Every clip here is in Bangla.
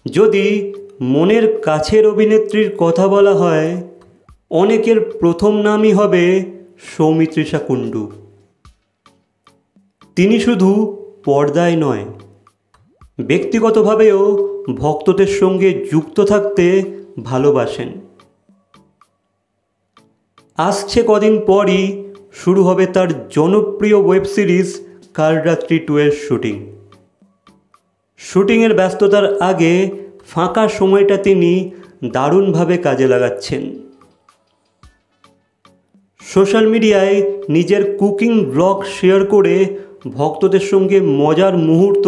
যদি মনের কাছের অভিনেত্রীর কথা বলা হয়, অনেকের প্রথম নামই হবে সৌমিত্রিষা কুণ্ডু। তিনি শুধু পর্দায় নয়, ব্যক্তিগতভাবেও ভক্তদের সঙ্গে যুক্ত থাকতে ভালোবাসেন। আসছে কদিন পরই শুরু হবে তার জনপ্রিয় ওয়েব সিরিজ কালরাত্রি 2 এর শুটিংয়ের ব্যস্ততার আগে ফাঁকা সময়টা তিনি দারুণভাবে কাজে লাগাচ্ছেন। সোশ্যাল মিডিয়ায় নিজের কুকিং ব্লগ শেয়ার করে ভক্তদের সঙ্গে মজার মুহূর্ত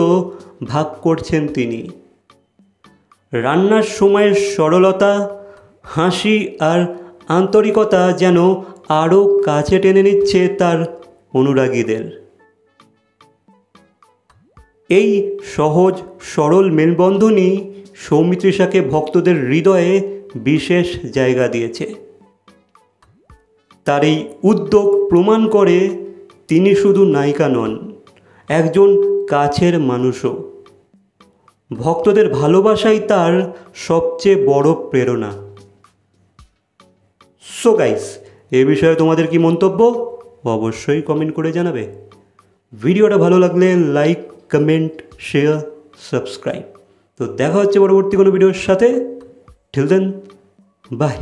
ভাগ করছেন তিনি। রান্নার সময়ের সরলতা, হাসি আর আন্তরিকতা যেন আরও কাছে টেনে নিচ্ছে তার অনুরাগীদের। এই সহজ সরল মেলবন্ধনই সৌমিত্রিষাকে ভক্তদের হৃদয়ে বিশেষ জায়গা দিয়েছে। তার এই উদ্যোগ প্রমাণ করে তিনি শুধু নায়িকা নন, একজন কাছের মানুষও। ভক্তদের ভালোবাসাই তার সবচেয়ে বড় প্রেরণা। সো গাইস, এ বিষয়ে তোমাদের কি মন্তব্য অবশ্যই কমেন্ট করে জানাবে। ভিডিওটা ভালো লাগলে লাইক, কমেন্ট, শেয়ার, সাবস্ক্রাইব। তো দেখা হচ্ছে পরবর্তী কোনো ভিডিওর সাথে। Till then, by.